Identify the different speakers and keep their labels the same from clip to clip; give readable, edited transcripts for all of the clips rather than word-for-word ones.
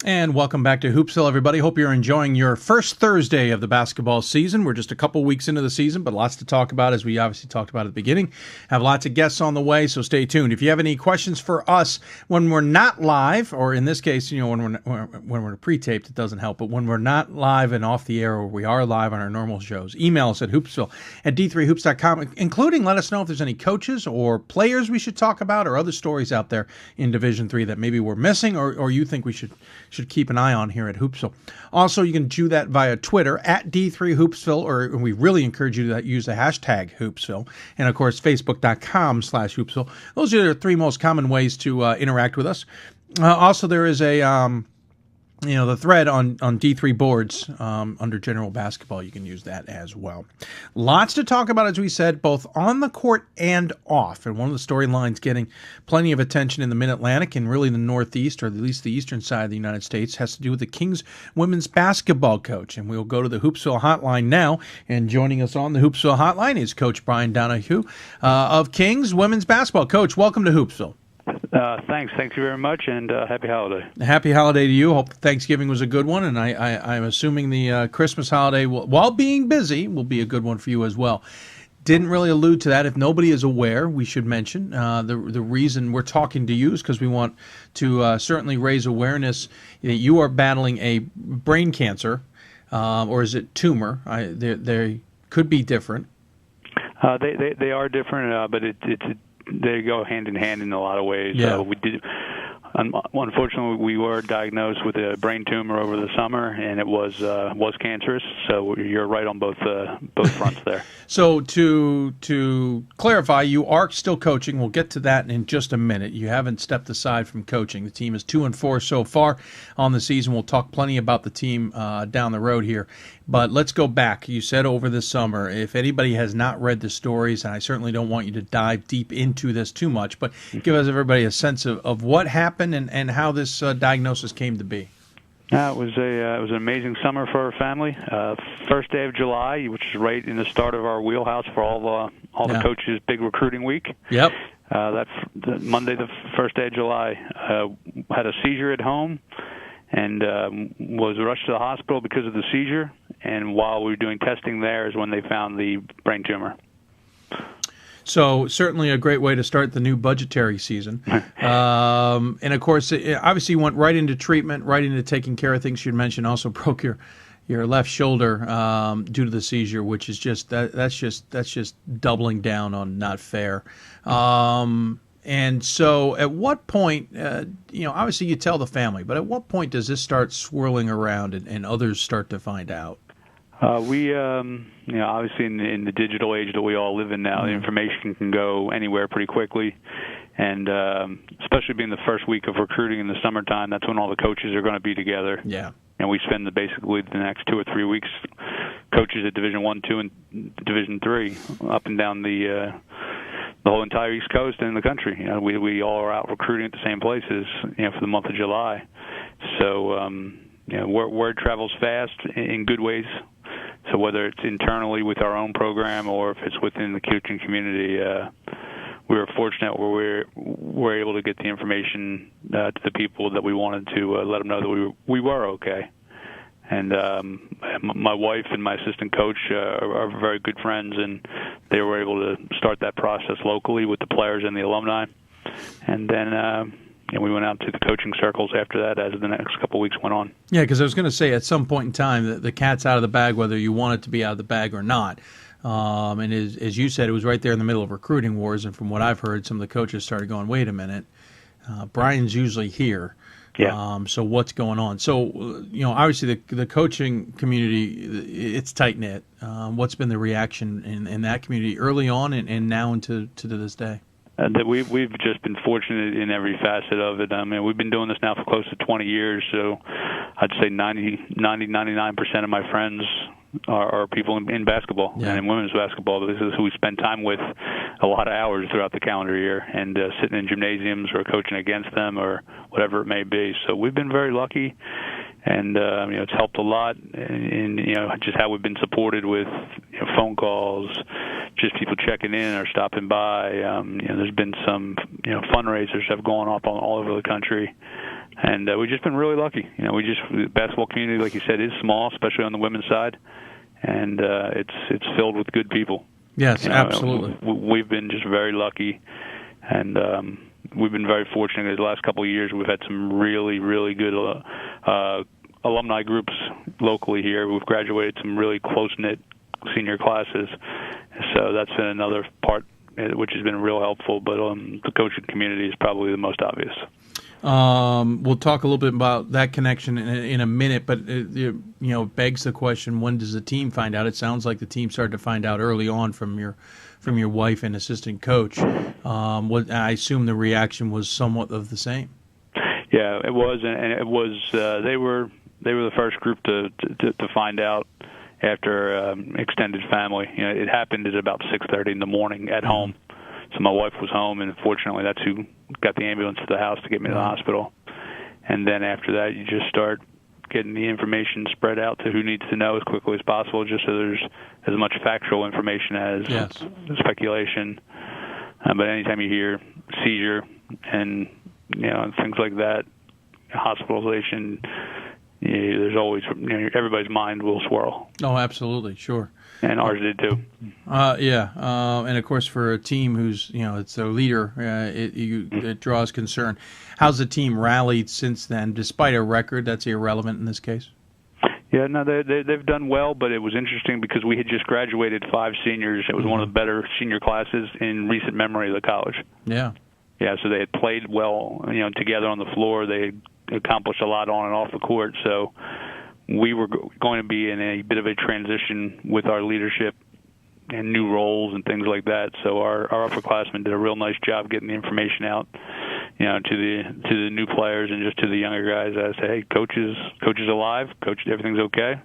Speaker 1: And welcome back to Hoopsville, everybody. Hope you're enjoying your first Thursday of the basketball season. We're just a couple weeks into the season, but lots to talk about, as we obviously talked about at the beginning. Have lots of guests on the way, so stay tuned. If you have any questions for us when we're not live, or in this case, when we're pre-taped, it doesn't help, but when we're not live and off the air, or we are live on our normal shows, email us at hoopsville@d3hoops.com, including let us know if there's any coaches or players we should talk about, or other stories out there in Division III that maybe we're missing, or you think we should keep an eye on here at Hoopsville. Also, you can do that via Twitter at D3Hoopsville, or we really encourage you to use the hashtag Hoopsville. And, of course, Facebook.com/Hoopsville. Those are the three most common ways to interact with us. Also, there is the thread on D3 boards under general basketball. You can use that as well. Lots to talk about, as we said, both on the court and off. And one of the storylines getting plenty of attention in the Mid-Atlantic and really the Northeast, or at least the eastern side of the United States, has to do with the Kings women's basketball coach. And we'll go to the Hoopsville hotline now. And joining us on the Hoopsville hotline is Coach Brian Donoghue of Kings women's basketball. Coach, welcome to Hoopsville.
Speaker 2: Thanks. Thank you very much, and happy holiday.
Speaker 1: Happy holiday to you. Hope Thanksgiving was a good one, and I'm assuming the Christmas holiday, while being busy, will be a good one for you as well. Didn't really allude to that. If nobody is aware, we should mention the reason we're talking to you is because we want to certainly raise awareness that you are battling a brain cancer, or is it tumor? They could be different.
Speaker 2: They are different, but they go hand in hand in a lot of ways.
Speaker 1: Yeah.
Speaker 2: Unfortunately, we were diagnosed with a brain tumor over the summer, and it was cancerous. So you're right on both fronts there.
Speaker 1: So to clarify, you are still coaching. We'll get to that in just a minute. You haven't stepped aside from coaching. The team is 2-4 so far on the season. We'll talk plenty about the team down the road here. But let's go back. You said over the summer, if anybody has not read the stories, and I certainly don't want you to dive deep into this too much, but give us everybody a sense of what happened and how this diagnosis came to be.
Speaker 2: It was an amazing summer for our family. First day of July, which is right in the start of our wheelhouse for all the coaches' big recruiting week.
Speaker 1: Yep.
Speaker 2: That's Monday, the first day of July. Had a seizure at home and was rushed to the hospital because of the seizure. And while we were doing testing there is when they found the brain tumor.
Speaker 1: So certainly a great way to start the new budgetary season. And, of course, obviously you went right into treatment, right into taking care of things. You mentioned also broke your left shoulder due to the seizure, which is that's just doubling down on not fair. And so at what point, obviously you tell the family, but at what point does this start swirling around and others start to find out?
Speaker 2: We obviously in the digital age that we all live in now, the information can go anywhere pretty quickly. And especially being the first week of recruiting in the summertime, that's when all the coaches are going to be together.
Speaker 1: Yeah.
Speaker 2: And we spend basically the next 2 or 3 weeks, coaches at Division I, II, and Division III, up and down the whole entire East Coast and the country. We all are out recruiting at the same places, for the month of July. So, word travels fast in good ways. So whether it's internally with our own program or if it's within the coaching community, we were fortunate where we're able to get the information to the people that we wanted to let them know that we were okay. And my wife and my assistant coach are very good friends, and they were able to start that process locally with the players and the alumni. And then we went out to the coaching circles after that as the next couple of weeks went on.
Speaker 1: Yeah, because I was going to say at some point in time the cat's out of the bag, whether you want it to be out of the bag or not. And as you said, it was right there in the middle of recruiting wars. And from what I've heard, some of the coaches started going, wait a minute, Brian's usually here.
Speaker 2: Yeah.
Speaker 1: So what's going on? So, obviously the coaching community, it's tight-knit. What's been the reaction in that community early on and now into to this day?
Speaker 2: That we've just been fortunate in every facet of it. I mean, we've been doing this now for close to 20 years, so I'd say 99% of my friends are people in basketball and in women's basketball. This is who we spend time with a lot of hours throughout the calendar year, and sitting in gymnasiums or coaching against them or whatever it may be. So we've been very lucky, and it's helped a lot in just how we've been supported with phone calls, just people checking in or stopping by. There's been some fundraisers that have gone up all over the country And we've just been really lucky. The basketball community, like you said, is small, especially on the women's side, and it's filled with good people.
Speaker 1: Yes, absolutely.
Speaker 2: We've been just very lucky, and we've been very fortunate. The last couple of years, we've had some really, really good alumni groups locally here. We've graduated some really close-knit senior classes, so that's been another part which has been real helpful. But the coaching community is probably the most obvious.
Speaker 1: We'll talk a little bit about that connection in a minute, but it begs the question: when does the team find out? It sounds like the team started to find out early on from your wife and assistant coach. I assume the reaction was somewhat of the same.
Speaker 2: Yeah, it was, and it was. They were the first group to find out after extended family. It happened at about 6:30 in the morning at home. So my wife was home, and fortunately that's who got the ambulance to the house to get me to the hospital. And then after that, you just start getting the information spread out to who needs to know as quickly as possible, just so there's as much factual information as speculation. But anytime you hear seizure and things like that, hospitalization, there's always everybody's mind will swirl.
Speaker 1: Oh, absolutely, sure.
Speaker 2: And ours did too.
Speaker 1: And of course, for a team who's it's their leader, it draws concern. How's the team rallied since then, despite a record that's irrelevant in this case?
Speaker 2: Yeah, no, they've done well, but it was interesting because we had just graduated 5 seniors. It was one of the better senior classes in recent memory of the college.
Speaker 1: Yeah.
Speaker 2: Yeah, so they had played well, together on the floor. They had accomplished a lot on and off the court, so we were going to be in a bit of a transition with our leadership and new roles and things like that. So our upperclassmen did a real nice job getting the information out, to the new players and just to the younger guys. I say, hey, coach is alive, coach, everything's okay,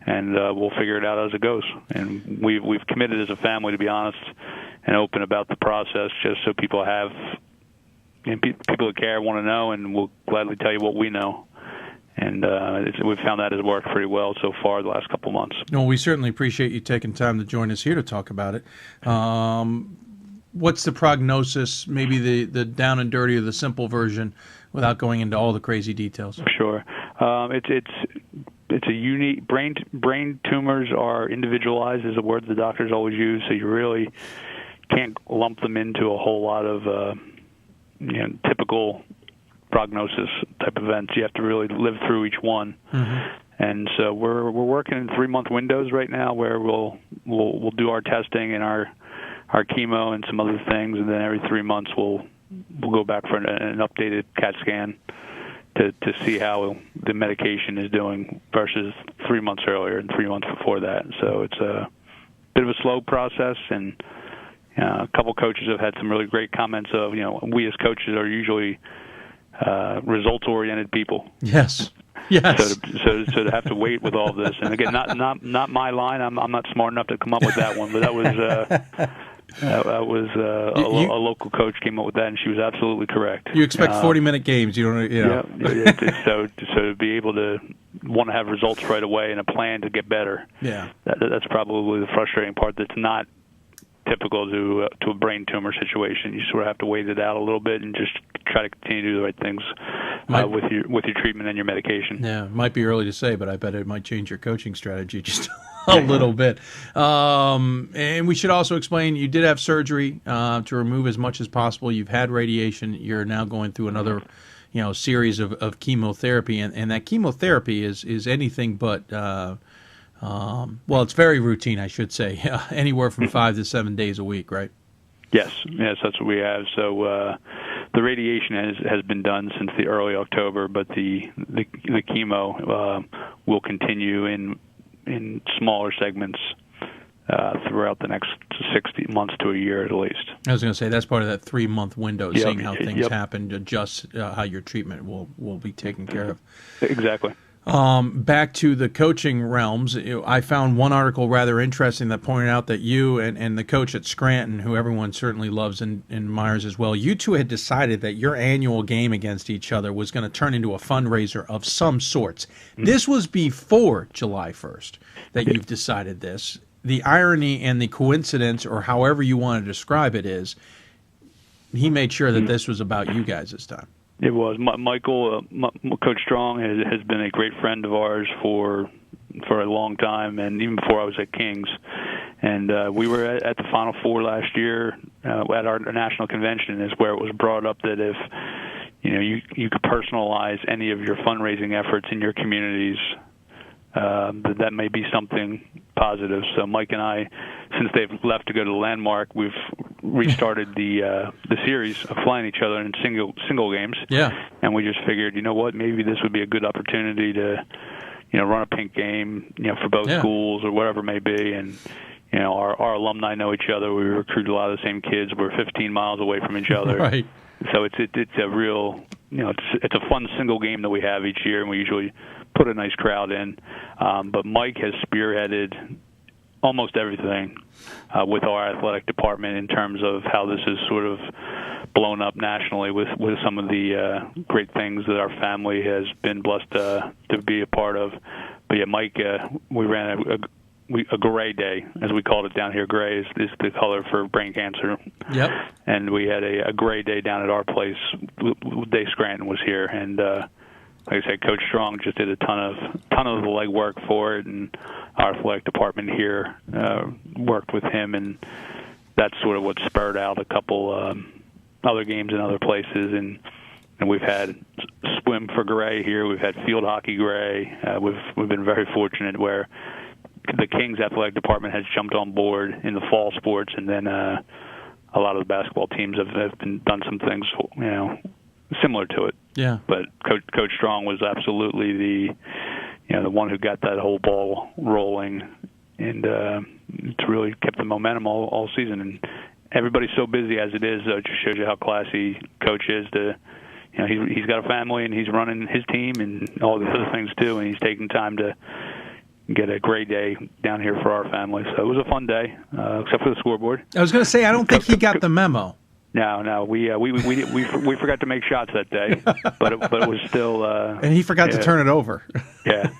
Speaker 2: and we'll figure it out as it goes. And we've committed as a family to be honest and open about the process, just so people have, people that care want to know, and we'll gladly tell you what we know. And we've found that has worked pretty well so far the last couple months.
Speaker 1: Well, we certainly appreciate you taking time to join us here to talk about it. What's the prognosis, maybe the down and dirty or the simple version, without going into all the crazy details?
Speaker 2: Sure. It's a unique brain tumors are individualized is a word the doctors always use, so you really can't lump them into a whole lot of typical prognosis type events. You have to really live through each one. Mm-hmm. And so we're working in 3-month windows right now where we'll do our testing and our chemo and some other things, and then every 3 months we'll go back for an updated CAT scan to see how the medication is doing versus 3 months earlier and 3 months before that. So it's a bit of a slow process, and a couple coaches have had some really great comments of, we as coaches are usually results-oriented people.
Speaker 1: Yes. Yes.
Speaker 2: So to have to wait with all this, and again, not my line. I'm not smart enough to come up with that one, but that was a local coach came up with that, and she was absolutely correct.
Speaker 1: You expect 40-minute games. You don't.
Speaker 2: Yeah. So to be able to want to have results right away and a plan to get better. Yeah. That's probably the frustrating part. That's not typical to a brain tumor situation. You sort of have to wait it out a little bit and just try to continue to do the right things with your treatment and your medication.
Speaker 1: Yeah, it might be early to say, but I bet it might change your coaching strategy just a little bit. And we should also explain you did have surgery to remove as much as possible. You've had radiation. You're now going through another series of chemotherapy, and that chemotherapy is anything but it's very routine, I should say. Anywhere from 5 to 7 days a week, right?
Speaker 2: Yes, that's what we have. So the radiation has been done since the early October, but the chemo will continue in smaller segments throughout the next 60 months to a year at least.
Speaker 1: I was going to say that's part of that 3-month window, seeing how things happen, adjust how your treatment will be taken care of.
Speaker 2: Exactly.
Speaker 1: Back to the coaching realms, I found one article rather interesting that pointed out that you and the coach at Scranton, who everyone certainly loves and admires as well, you two had decided that your annual game against each other was going to turn into a fundraiser of some sorts. Mm-hmm. This was before July 1st that you've decided this. The irony and the coincidence, or however you want to describe it, is he made sure that this was about you guys this time.
Speaker 2: It was. Michael, Coach Strong has been a great friend of ours for a long time, and even before I was at Kings. And we were at the Final Four last year at our national convention, is where it was brought up that if you could personalize any of your fundraising efforts in your communities, that may be something positive. So Mike and I, since they've left to go to the Landmark, we've restarted the series of flying each other in single games.
Speaker 1: Yeah.
Speaker 2: And we just figured, you know what, maybe this would be a good opportunity to, run a pink game, for both schools or whatever it may be. And our alumni know each other. We recruit a lot of the same kids. We're 15 miles away from each other.
Speaker 1: Right.
Speaker 2: So it's a real, it's a fun single game that we have each year, and we usually put a nice crowd in. But Mike has spearheaded almost everything with our athletic department in terms of how this is sort of blown up nationally with some of the great things that our family has been blessed to be a part of. But yeah, Mike, we ran a gray day, as we called it down here. Gray is the color for brain cancer.
Speaker 1: Yep.
Speaker 2: And we had a gray day down at our place. Dave Scranton was here, and like I said, Coach Strong just did a ton of the legwork for it, and our athletic department here worked with him, and that's sort of what spurred out a couple other games in other places, and we've had swim for gray here. We've had field hockey gray. We've been very fortunate where the Kings athletic department has jumped on board in the fall sports, and then a lot of the basketball teams have done some things, similar to it.
Speaker 1: Yeah.
Speaker 2: But Coach Strong was absolutely the one who got that whole ball rolling, and it's really kept the momentum all season. And everybody's so busy as it is, it just shows you how classy Coach is. He's got a family, and he's running his team and all the other things too, and he's taking time to get a great day down here for our family. So it was a fun day, except for the scoreboard.
Speaker 1: I was going to say, I don't think he got the memo.
Speaker 2: No, we forgot to make shots that day, but it was still.
Speaker 1: And he forgot to turn it over.
Speaker 2: Yeah,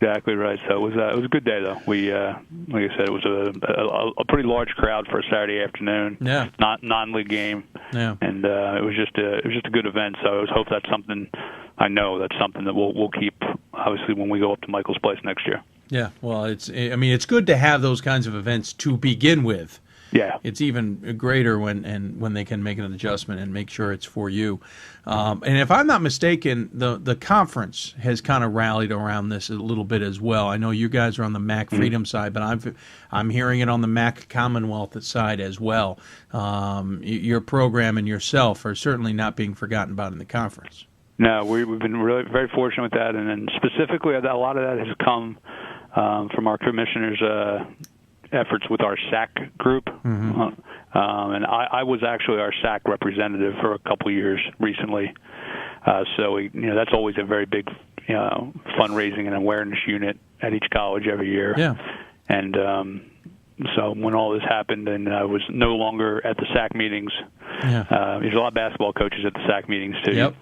Speaker 2: exactly right. So it was a good day though. We like I said, it was a pretty large crowd for a Saturday afternoon.
Speaker 1: Yeah.
Speaker 2: Not non-league game.
Speaker 1: Yeah.
Speaker 2: And it was just a good event. So I hope that's something. I know that's something that we'll keep, obviously, when we go up to Michael's place next year.
Speaker 1: Yeah, well, it's good to have those kinds of events to begin with.
Speaker 2: Yeah,
Speaker 1: it's even greater when they can make an adjustment and make sure it's for you. And if I'm not mistaken, the conference has kind of rallied around this a little bit as well. I know you guys are on the MAC Freedom side, but I'm hearing it on the MAC Commonwealth side as well. Your program and yourself are certainly not being forgotten about in the conference. No,
Speaker 2: we've been really very fortunate with that, and then specifically, a lot of that has come from our commissioner's efforts with our SAC group. Mm-hmm. And I was actually our SAC representative for a couple of years recently. So that's always a very big fundraising and awareness unit at each college every year.
Speaker 1: Yeah.
Speaker 2: And so when all this happened and I was no longer at the SAC meetings, there's a lot of basketball coaches at the SAC meetings too.
Speaker 1: Yep.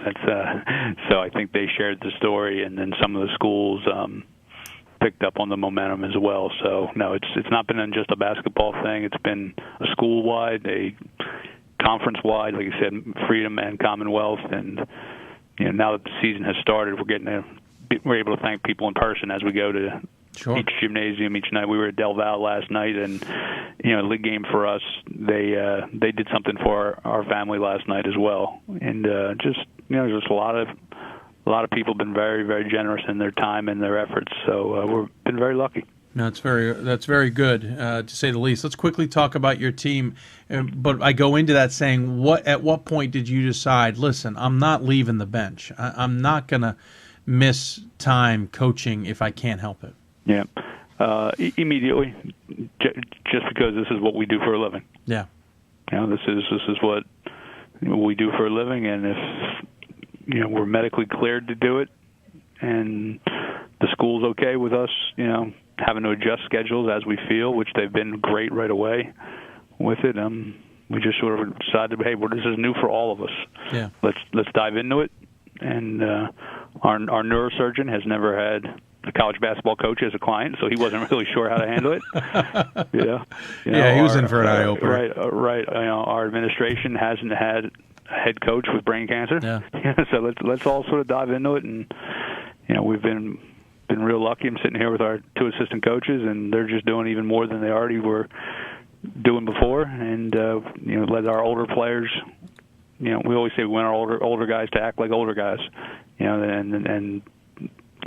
Speaker 2: So I think they shared the story, and then some of the schools picked up on the momentum as well. So no, it's not been just a basketball thing. It's been a school-wide, a conference-wide, like you said, Freedom and Commonwealth. And now that the season has started, we're able to thank people in person as we go to each gymnasium each night. We were at Del Valle last night, and a league game for us. They did something for our family last night as well. And just a lot of people have been very, very generous in their time and their efforts. So we've been very lucky.
Speaker 1: No, that's very good, to say the least. Let's quickly talk about your team. But I go into that saying, at what point did you decide, listen, I'm not leaving the bench. I'm not going to miss time coaching if I can't help it?
Speaker 2: Yeah, immediately, just because this is what we do for a living.
Speaker 1: Yeah,
Speaker 2: this is what we do for a living, and if we're medically cleared to do it, and the school's okay with us, having to adjust schedules as we feel, which they've been great right away with it. We just sort of decided, hey, this is new for all of us.
Speaker 1: Yeah,
Speaker 2: let's dive into it. And our neurosurgeon has never had a college basketball coach as a client, so he wasn't really sure how to handle it.
Speaker 1: He was in for an eye opener.
Speaker 2: Right. Our administration hasn't had head coach with brain cancer.
Speaker 1: Yeah.
Speaker 2: So let's all sort of dive into it. And we've been real lucky. I'm sitting here with our 2 assistant coaches, and they're just doing even more than they already were doing before. And let our older players. We always say we want our older guys to act like older guys. And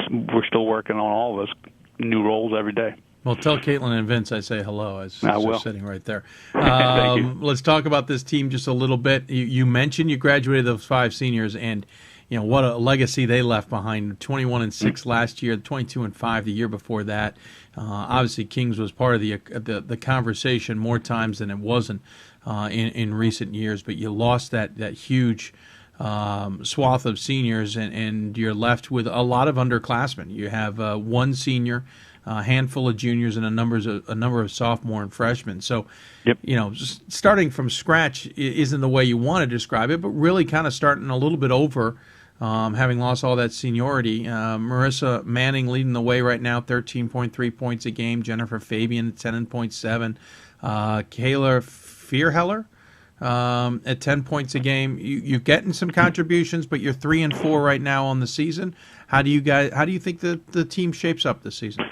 Speaker 2: we're still working on all of us new roles every day.
Speaker 1: Well, tell Caitlin and Vince I say hello. I will. Sitting right there.
Speaker 2: Thank you.
Speaker 1: Let's talk about this team just a little bit. You mentioned you graduated those 5 seniors, and what a legacy they left behind. 21-6 last year, 22-5 the year before that. Obviously, Kings was part of the conversation more times than it wasn't in recent years. But you lost that huge swath of seniors, and you're left with a lot of underclassmen. You have 1 senior, a handful of juniors, and a number of sophomore and freshmen. So,
Speaker 2: yep.
Speaker 1: Just starting from scratch isn't the way you want to describe it, but really kind of starting a little bit over, having lost all that seniority. Marissa Manning leading the way right now, 13.3 points a game. Jennifer Fabian at 10.7. Kayla Fearheller at 10 points a game. You're getting some contributions, but you're 3-4 right now on the season. How do you think the team shapes up this season?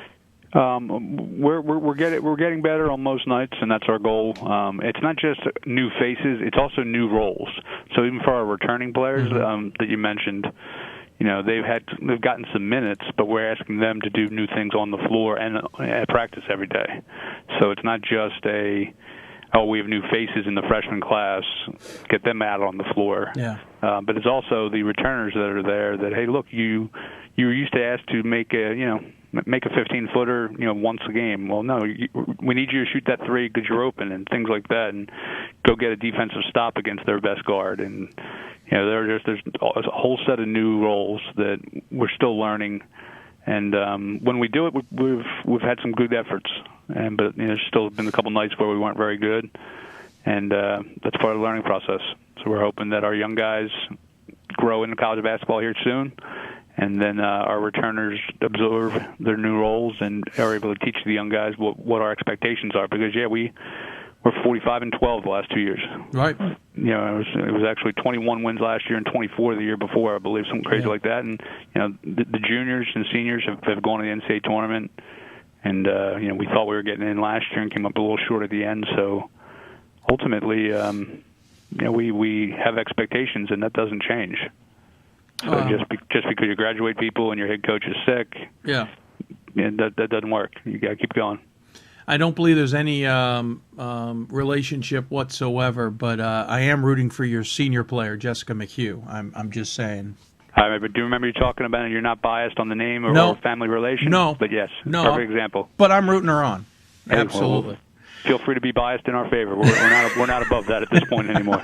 Speaker 2: We're getting better on most nights, and that's our goal. It's not just new faces; it's also new roles. So even for our returning players that you mentioned, they've gotten some minutes, but we're asking them to do new things on the floor and at practice every day. So it's not just we have new faces in the freshman class, get them out on the floor.
Speaker 1: Yeah.
Speaker 2: But it's also the returners that are there that, hey, look, you were used to ask to make a 15-footer, once a game. Well, no, we need you to shoot that 3 because you're open and things like that, and go get a defensive stop against their best guard. And there's a whole set of new roles that we're still learning. And when we do it, we've had some good efforts. But there's still been a couple nights where we weren't very good, and that's part of the learning process. So we're hoping that our young guys grow into college basketball here soon, and then our returners absorb their new roles and are able to teach the young guys what our expectations are. Because we're 45-12 the last 2 years.
Speaker 1: Right.
Speaker 2: It was actually 21 wins last year and 24 the year before, I believe, something crazy like that. And the juniors and seniors have gone to the NCAA tournament. And, we thought we were getting in last year and came up a little short at the end. So ultimately, we have expectations, and that doesn't change. So just because you graduate people and your head coach is sick, that doesn't work. You got to keep going.
Speaker 1: I don't believe there's any relationship whatsoever, but I am rooting for your senior player, Jessica McHugh. I'm just saying.
Speaker 2: I remember. Do you remember you talking about it? You're not biased on the name or family relation?
Speaker 1: No.
Speaker 2: But yes,
Speaker 1: no.
Speaker 2: Perfect example.
Speaker 1: But I'm rooting her on.
Speaker 2: Hey,
Speaker 1: Absolutely.
Speaker 2: Well, feel free to be biased in our favor. We're not above that at this point anymore.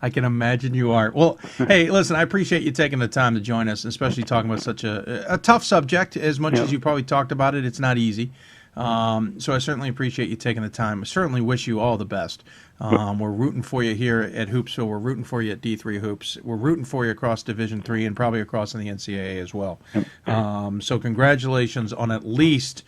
Speaker 1: I can imagine you are. Well, hey, listen, I appreciate you taking the time to join us, especially talking about such a tough subject. As much as you probably talked about it, it's not easy. So I certainly appreciate you taking the time. I certainly wish you all the best. We're rooting for you here at Hoopsville. We're rooting for you at D3 Hoops. We're rooting for you across Division III and probably across in the NCAA as well. So congratulations on at least,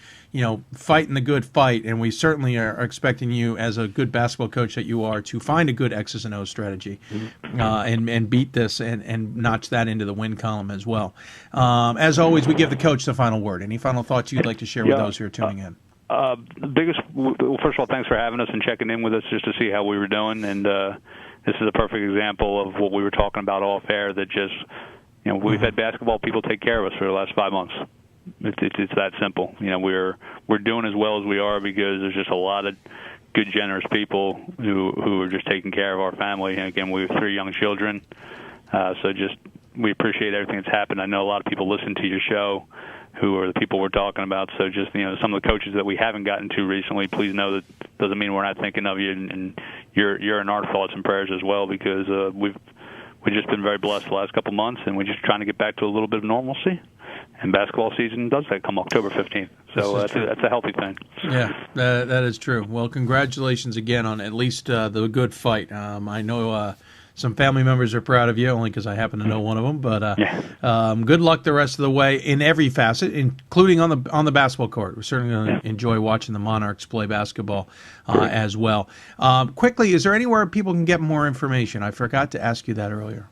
Speaker 1: fighting the good fight. And we certainly are expecting you, as a good basketball coach that you are, to find a good X's and O's strategy and beat this and notch that into the win column as well. As always, we give the coach the final word. Any final thoughts you'd like to share with those who are tuning in?
Speaker 2: First of all, thanks for having us and checking in with us just to see how we were doing. And this is a perfect example of what we were talking about off air, that just, we've had basketball people take care of us for the last 5 months. It's that simple. We're doing as well as we are because there's just a lot of good, generous people who are just taking care of our family. And again, we have 3 young children. So we appreciate everything that's happened. I know a lot of people listen to your show who are the people we're talking about. So just, some of the coaches that we haven't gotten to recently, please know that doesn't mean we're not thinking of you, and you're in our thoughts and prayers as well, because we've just been very blessed the last couple months, and we're just trying to get back to a little bit of normalcy. And basketball season does that come October 15th. So that's a healthy thing.
Speaker 1: Yeah, that is true. Well, congratulations again on at least the good fight. I know some family members are proud of you, only because I happen to know one of them. But good luck the rest of the way in every facet, including on the basketball court. We're certainly going to enjoy watching the Monarchs play basketball as well. Quickly, is there anywhere people can get more information? I forgot to ask you that earlier.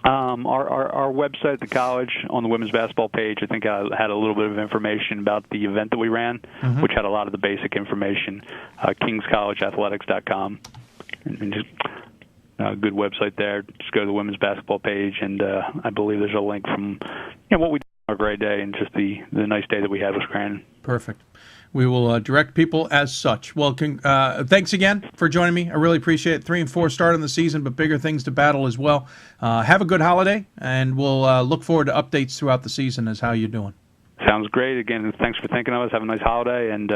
Speaker 2: Our website at the college, on the women's basketball page, I think I had a little bit of information about the event that we ran, which had a lot of the basic information. KingsCollegeAthletics.com, and just a good website there. Just go to the women's basketball page, and I believe there's a link from what we did on our great day and just the nice day that we had with Scranton.
Speaker 1: Perfect. We will direct people as such. Well, thanks again for joining me. I really appreciate it. 3-4 start on the season, but bigger things to battle as well. Have a good holiday, and we'll look forward to updates throughout the season as how you're doing.
Speaker 2: Sounds great. Again, thanks for thinking of us. Have a nice holiday, and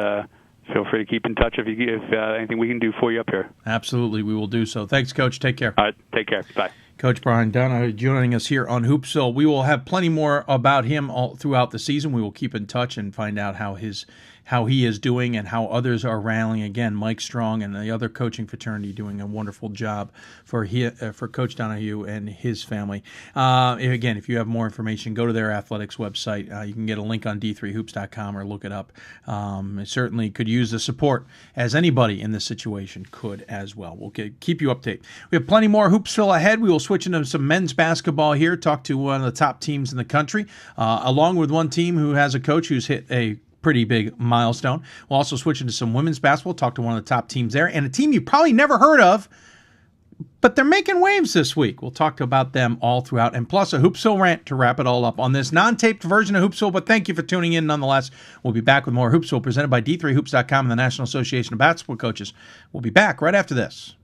Speaker 2: feel free to keep in touch if anything we can do for you up here.
Speaker 1: Absolutely, we will do so. Thanks, Coach. Take care.
Speaker 2: All right, take care. Bye.
Speaker 1: Coach Brian Donoghue joining us here on Hoopsville. We will have plenty more about him all throughout the season. We will keep in touch and find out how he is doing and how others are rallying. Again, Mike Strong and the other coaching fraternity doing a wonderful job for Coach Donoghue and his family. Again, if you have more information, go to their athletics website. You can get a link on d3hoops.com or look it up. It certainly could use the support, as anybody in this situation could as well. We'll keep you updated. We have plenty more Hoopsville ahead. We will switch into some men's basketball here, talk to one of the top teams in the country, along with one team who has a coach who's hit a pretty big milestone. We'll also switch into some women's basketball, talk to one of the top teams there, and a team you've probably never heard of, but they're making waves this week. We'll talk about them all throughout, and plus a Hoopsville rant to wrap it all up on this non-taped version of Hoopsville, but thank you for tuning in nonetheless. We'll be back with more Hoopsville presented by D3Hoops.com and the National Association of Basketball Coaches. We'll be back right after this.